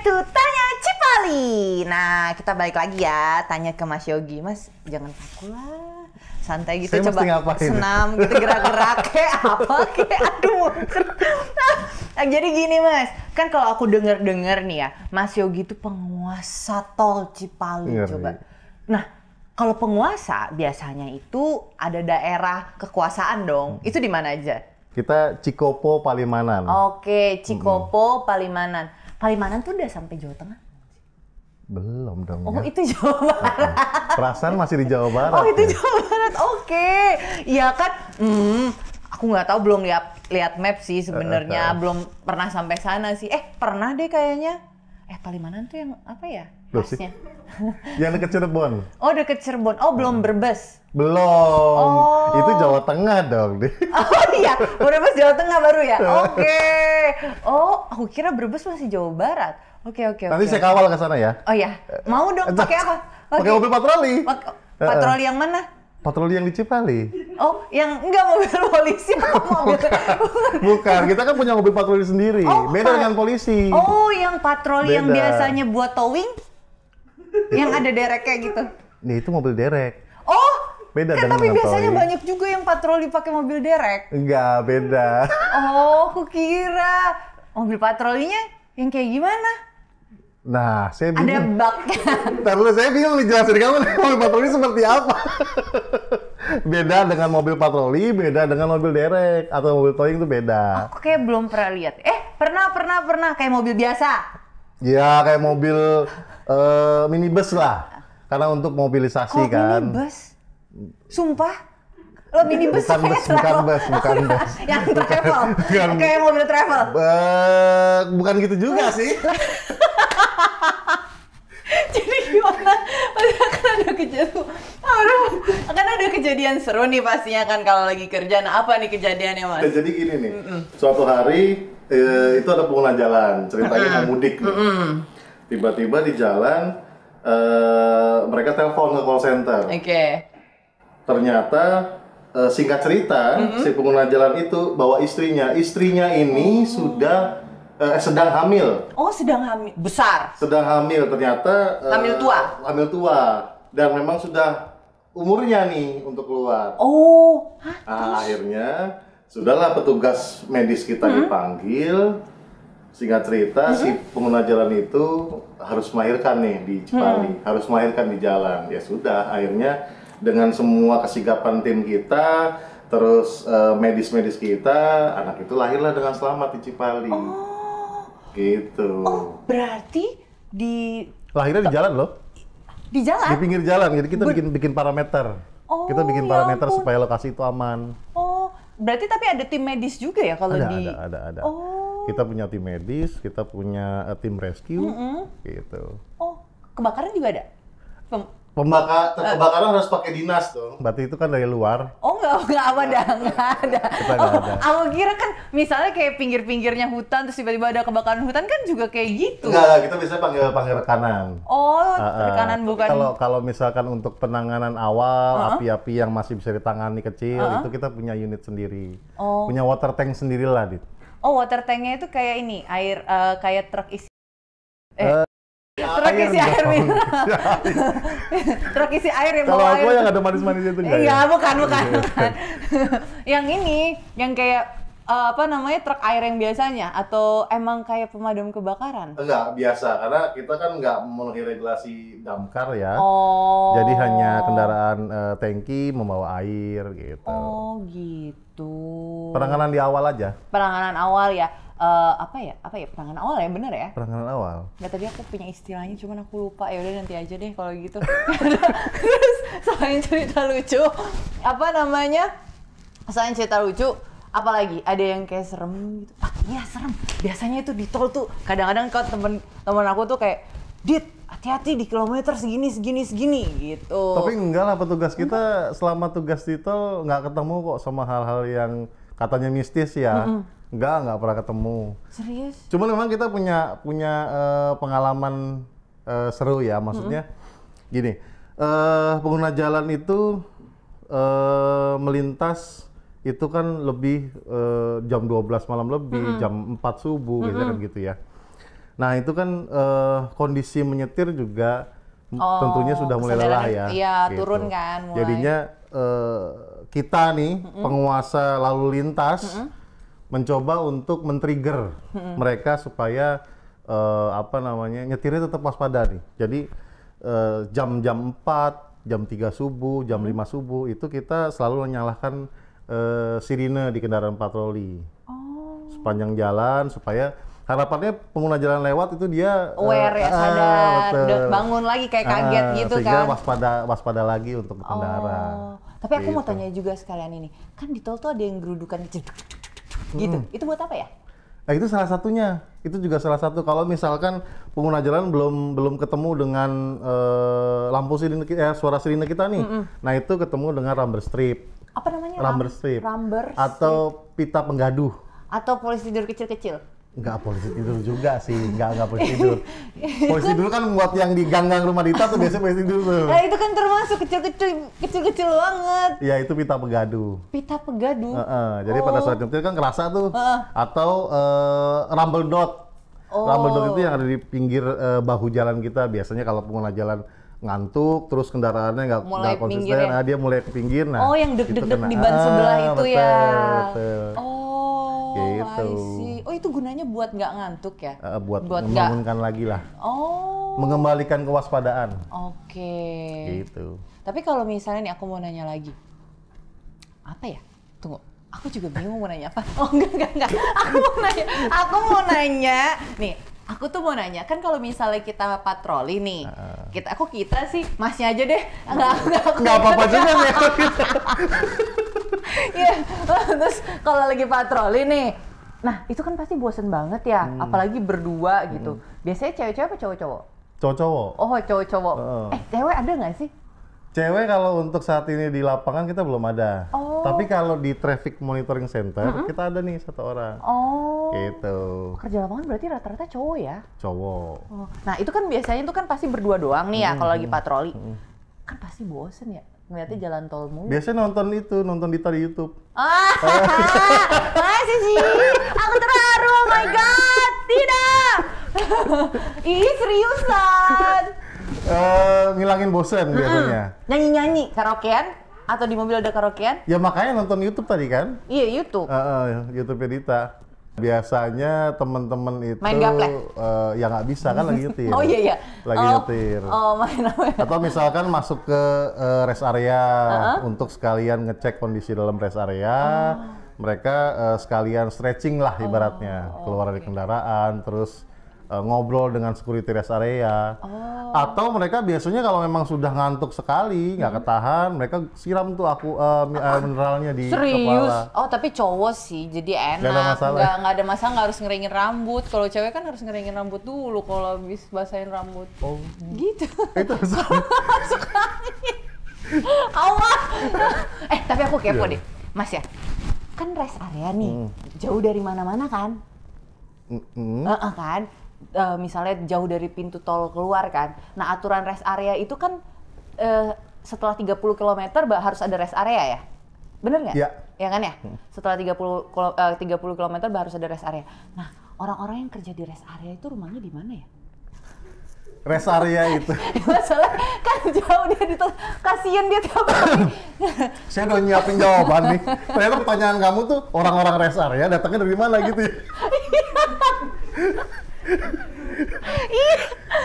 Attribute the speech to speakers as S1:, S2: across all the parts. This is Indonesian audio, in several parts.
S1: to Tanya Cipali. Nah, kita balik lagi ya, tanya ke Mas Yogi. Mas, jangan kaku lah. Santai gitu,
S2: Saya
S1: coba
S2: ngapain?
S1: senam gitu, gerak-gerak kayak apa kayak aduh. Nah, jadi gini Mas, kan kalau aku denger nih ya, Mas Yogi itu penguasa tol Cipali.
S2: Ngeri.
S1: Coba. Nah, kalau penguasa biasanya itu ada daerah kekuasaan dong. Itu di mana aja?
S2: Kita Cikopo, Palimanan.
S1: Oke, Cikopo, Palimanan. Palimanan tuh udah sampai Jawa Tengah?
S2: Belum dong
S1: Oh,
S2: ya.
S1: itu Jawa Barat.
S2: Perasaan masih di Jawa Barat.
S1: Oh, itu
S2: ya?
S1: Jawa Barat. Oke. Iya kan? Aku nggak tahu, belum lihat map sih sebenarnya. Belum pernah sampai sana sih. Pernah deh kayaknya. Palimanan tuh yang apa ya?
S2: Loh, sih.
S1: Pasnya.
S2: Yang deket Cirebon.
S1: Oh, deket Cirebon. Oh, belum Brebes.
S2: Belum.
S1: Oh.
S2: Itu Jawa Tengah dong.
S1: Oh iya, Brebes Jawa Tengah baru ya? Oke. Oh, aku kira Brebes masih Jawa Barat. Oke.
S2: Nanti saya kawal ke sana ya.
S1: Oh iya, mau dong pakai apa?
S2: Pakai mobil patroli.
S1: Patroli yang mana?
S2: Patroli yang di Cipali.
S1: Oh, yang enggak mobil polisi atau mobil?
S2: Bukan, kita kan punya mobil patroli sendiri.
S1: Oh,
S2: Beda dengan polisi.
S1: Oh, yang patroli yang
S2: Beda.
S1: biasanya buat towing? Yang ada dereknya gitu.
S2: Nih, itu mobil derek.
S1: Oh,
S2: Beda
S1: kan
S2: dengan
S1: tapi biasanya
S2: towing.
S1: banyak juga yang patroli pakai mobil derek.
S2: Enggak, beda.
S1: Oh, aku kira mobil patrolinya yang kayak gimana?
S2: Nah, saya
S1: Ada
S2: bingung.
S1: baknya.
S2: Ntar dulu, saya bingung nih jelasin kamu mobil patroli seperti apa. Beda dengan mobil patroli, beda dengan mobil derek atau mobil towing itu beda.
S1: Aku kayak belum pernah lihat. Pernah kayak mobil biasa.
S2: Ya, kayak mobil minibus lah. Karena untuk mobilisasi kan.
S1: Minibus? Sumpah? Lo minibus
S2: Bukan
S1: kayak
S2: bus, bukan
S1: travel.
S2: bus, bukan bus.
S1: Yang travel?
S2: Bukan.
S1: Kayak mobil travel?
S2: Bukan gitu juga sih.
S1: Jadi gimana? Kan ada kejadian seru nih pastinya kan kalau lagi kerja. Nah, apa nih kejadiannya Mas?
S2: Jadi gini nih, suatu hari itu ada pengguna jalan, ceritanya mau mudik nih. Tiba-tiba di jalan mereka telepon ke call center.
S1: Oke.
S2: Ternyata singkat cerita si pengguna jalan itu bawa istrinya ini sudah sedang hamil.
S1: Oh, sedang hamil. Besar?
S2: Sedang hamil ternyata
S1: Hamil tua?
S2: Hamil tua dan memang sudah umurnya nih untuk keluar.
S1: Oh.
S2: Nah, akhirnya sudahlah petugas medis kita dipanggil. Singkat cerita si pengguna jalan itu harus melahirkan nih di Cipali, harus melahirkan di jalan. Ya sudah, akhirnya dengan semua kesigapan tim kita, terus medis-medis kita, anak itu lahirlah dengan selamat di Cipali. Gitu.
S1: Oh, berarti di
S2: Lahirnya di jalan loh.
S1: di jalan?
S2: Di pinggir jalan, jadi kita bikin parameter.
S1: Oh,
S2: Kita bikin
S1: ya
S2: parameter
S1: ampun.
S2: supaya lokasi itu aman.
S1: Oh, berarti tapi ada tim medis juga ya kalau di...
S2: Ada.
S1: Oh.
S2: Kita punya tim medis, kita punya tim rescue, gitu.
S1: Oh, kebakaran juga ada?
S2: Kebakaran harus pakai dinas dong. Berarti itu kan dari luar.
S1: Oh, nggak ada.
S2: Kita nggak ada.
S1: Aku kira kan misalnya kayak pinggir-pinggirnya hutan terus tiba-tiba ada kebakaran hutan kan juga kayak gitu.
S2: Enggak, kita bisa panggil rekanan.
S1: Oh, rekanan bukan.
S2: Kalau misalkan untuk penanganan awal, api-api yang masih bisa ditangani kecil, itu kita punya unit sendiri.
S1: Oh.
S2: Punya water tank sendiri lah, Dit.
S1: Oh, water tanknya itu kayak ini, air kayak truk isi
S2: Air
S1: isi air
S2: dong.
S1: mineral. Truk isi air yang
S2: Kalau
S1: bawa
S2: aku
S1: air.
S2: yang ada manis-manisnya itu enggak
S1: Iya,
S2: ya?
S1: bukan. Yang ini, yang kayak apa namanya, truk air yang biasanya atau emang kayak pemadam kebakaran?
S2: Enggak, biasa. Karena kita kan nggak memenuhi regulasi damkar ya.
S1: Oh.
S2: Jadi hanya kendaraan tangki membawa air gitu.
S1: Oh, gitu.
S2: Penanganan di awal aja.
S1: Penanganan awal ya. Apa ya penanganan awal ya, bener ya?
S2: Penanganan awal.
S1: Nggak, tadi aku punya istilahnya cuman aku lupa. Ya udah nanti aja deh kalau gitu. Terus selain cerita lucu, apa namanya? Selain cerita lucu, apalagi ada yang kayak serem gitu. Iya serem. Biasanya itu di tol tuh kadang-kadang kalau temen aku tuh kayak, "Dit, hati-hati di kilometer segini gitu."
S2: Tapi enggak lah, petugas kita selama tugas di tol nggak ketemu kok sama hal-hal yang katanya mistis ya. Nggak pernah ketemu.
S1: Serius?
S2: Cuman memang kita punya pengalaman seru ya, maksudnya gini, pengguna jalan itu melintas itu kan lebih jam 12 malam lebih, jam 4 subuh gitu kan gitu ya. Nah itu kan kondisi menyetir juga tentunya sudah mulai
S1: kesadaran,
S2: lelah ya.
S1: Iya, turun kan mulai.
S2: Jadinya kita nih penguasa lalu lintas mencoba untuk men-trigger mereka supaya nyetirnya tetap waspada nih. Jadi jam-jam 4, jam 3 subuh, jam 5 subuh itu kita selalu menyalakan sirine di kendaraan patroli. Sepanjang jalan supaya harapannya pengguna jalan lewat itu dia
S1: aware ya, sadar, bangun lagi kayak kaget gitu
S2: sehingga
S1: kan.
S2: waspada lagi untuk berkendara.
S1: Tapi aku mau
S2: Gitu.
S1: tanya juga sekalian ini, kan di tol tuh ada yang gerudukan kecil gitu. Itu buat apa ya?
S2: Nah itu salah satunya, itu juga salah satu. Kalau misalkan pengguna jalan belum ketemu dengan lampu sirine, suara sirine kita nih, nah itu ketemu dengan rubber strip.
S1: Apa namanya?
S2: Rubber strip.
S1: Rubber strip.
S2: Atau pita penggaduh.
S1: Atau polisi tidur kecil-kecil.
S2: Enggak polisi tidur juga sih, enggak polisi tidur. Polisi tidur kan buat yang di gang-gang rumah Dita tuh biasanya polisi tidur tuh.
S1: Nah, itu kan termasuk kecil-kecil banget.
S2: Ya itu pita penggaduh.
S1: Pita penggaduh.
S2: Jadi pada saat nyetir kan kerasa tuh. Atau rumble dot. Rumble dot itu yang ada di pinggir bahu jalan kita. Biasanya kalau pengguna jalan ngantuk, terus kendaraannya nggak konsisten,
S1: ya?
S2: Nah dia mulai ke pinggir. Nah,
S1: yang deg-deg di ban sebelah itu
S2: betul,
S1: ya.
S2: Betul.
S1: Gitu. I see. Oh itu gunanya buat nggak ngantuk ya?
S2: Buat membangunkan lagi lah. Mengembalikan kewaspadaan.
S1: Oke.
S2: Gitu.
S1: Tapi kalau misalnya nih aku mau nanya lagi, apa ya? Tunggu, aku juga bingung mau nanya apa. Oh enggak. Aku mau nanya. Nih, aku tuh mau nanya, kan kalau misalnya kita patroli nih, kita sih, masnya aja deh.
S2: Nggak apa-apa juga nih.
S1: Iya, terus kalau lagi patroli nih, nah itu kan pasti bosen banget ya, apalagi berdua gitu. Biasanya cewek-cewek apa cowok-cowok?
S2: Cowok-cowok.
S1: Oh cowok-cowok. Cewek ada nggak sih?
S2: Cewek kalau untuk saat ini di lapangan kita belum ada. Tapi kalau di traffic monitoring center kita ada nih 1 orang. Gitu.
S1: Kerja lapangan berarti rata-rata cowok ya?
S2: Cowok.
S1: Nah itu kan biasanya itu kan pasti berdua doang nih ya kalau lagi patroli. Kan pasti bosen ya ngeliatnya jalan tol mulu.
S2: Biasanya nonton Dita di YouTube.
S1: Masih sih? Aku terharu, oh my god, tidak. Ih seriusan.
S2: Ngilangin bosen biasanya.
S1: Nyanyi-nyanyi, karaokean? Atau di mobil ada karaokean?
S2: Ya makanya nonton YouTube tadi kan?
S1: Iya YouTube.
S2: YouTube Dita. Biasanya temen-temen itu
S1: main gaplek?
S2: Ya nggak bisa kan lagi nyetir.
S1: Oh iya.
S2: Lagi nyetir.
S1: Main apa ya?
S2: Atau misalkan masuk ke rest area untuk sekalian ngecek kondisi dalam rest area. Mereka sekalian stretching lah ibaratnya. Keluar dari kendaraan, terus ngobrol dengan security rest area. Atau mereka biasanya kalau memang sudah ngantuk sekali, nggak ketahan, mereka siram tuh mineralnya di kepala.
S1: Oh tapi cowok sih, jadi enak.
S2: Nggak ada masalah.
S1: Nggak ada masalah, nggak harus ngeringin rambut. Kalau cewek kan harus ngeringin rambut dulu kalau habis basahin rambut. Gitu.
S2: Itu
S1: Awas. Tapi aku kepo deh, Mas ya. Kan rest area nih, jauh dari mana-mana kan? Kan? Misalnya jauh dari pintu tol keluar kan. Nah aturan rest area itu kan setelah 30 km harus ada rest area ya? Bener nggak?
S2: Iya.
S1: Ya kan ya? Setelah 30 km harus ada rest area. Nah orang-orang yang kerja di rest area itu rumahnya di mana ya?
S2: Rest area itu.
S1: Masalah kan jauh dia di tol, kasian dia tiap hari.
S2: Saya udah nyiapin jawaban nih. Ternyata pertanyaan kamu tuh orang-orang rest area datangnya dari mana gitu ya?
S1: Iya,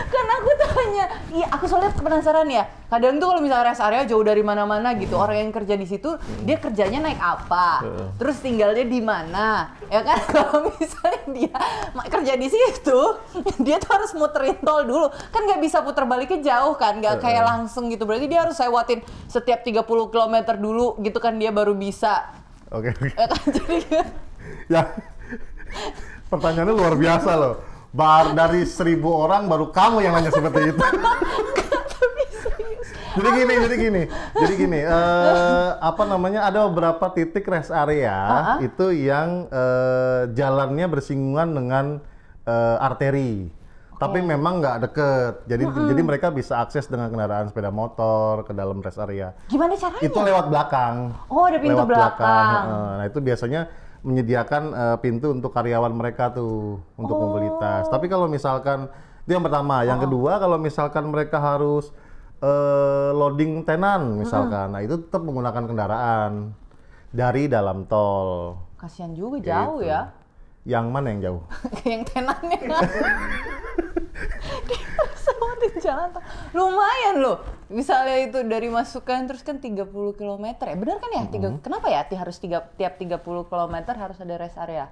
S1: kan aku tanya. Iya, aku soalnya penasaran ya. Kadang tuh kalau misalnya rest area jauh dari mana-mana gitu, orang yang kerja di situ, dia kerjanya naik apa? Terus tinggalnya di mana? Ya kan kalau misalnya dia kerja di situ, dia tuh harus muterin tol dulu. Kan nggak bisa putar baliknya jauh kan, nggak kayak langsung gitu. Berarti dia harus lewatin setiap 30 km dulu gitu kan dia baru bisa.
S2: Oke.
S1: Ya kan jadi
S2: Ya. Pertanyaannya luar biasa loh. Dari 1000 orang baru kamu yang nanya seperti itu. Jadi gini, ada beberapa titik rest area itu yang jalannya bersinggungan dengan arteri. Tapi memang nggak deket, jadi mereka bisa akses dengan kendaraan sepeda motor ke dalam rest area.
S1: Gimana caranya?
S2: Itu lewat belakang.
S1: Oh, ada pintu belakang.
S2: Nah itu biasanya menyediakan pintu untuk karyawan mereka tuh untuk mobilitas. Tapi kalau misalkan itu yang pertama, yang kedua kalau misalkan mereka harus loading tenan misalkan, nah itu tetap menggunakan kendaraan dari dalam tol.
S1: Kasihan juga jauh
S2: Gitu.
S1: ya.
S2: Yang mana yang jauh?
S1: Yang tenannya. Terus di jalan tol. Lumayan loh. Misalnya itu dari masukan terus kan 30 km ya. Benar kan ya? Kenapa ya tiap 30 km harus ada rest area?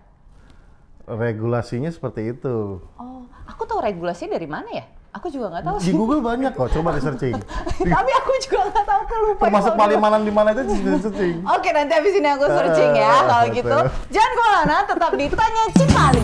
S2: Regulasinya seperti itu.
S1: Oh, aku tahu regulasinya dari mana ya? Aku juga nggak tahu
S2: Di
S1: sih.
S2: Google banyak kok, coba di searching.
S1: Tapi aku juga nggak tahu, aku lupa.
S2: Termasuk
S1: kalau
S2: Palimanan di mana itu di searching.
S1: Oke, nanti habis ini aku searching ya kalau gitu.
S2: Betul.
S1: Jangan kemana-mana, tetap di Tanya Cipali.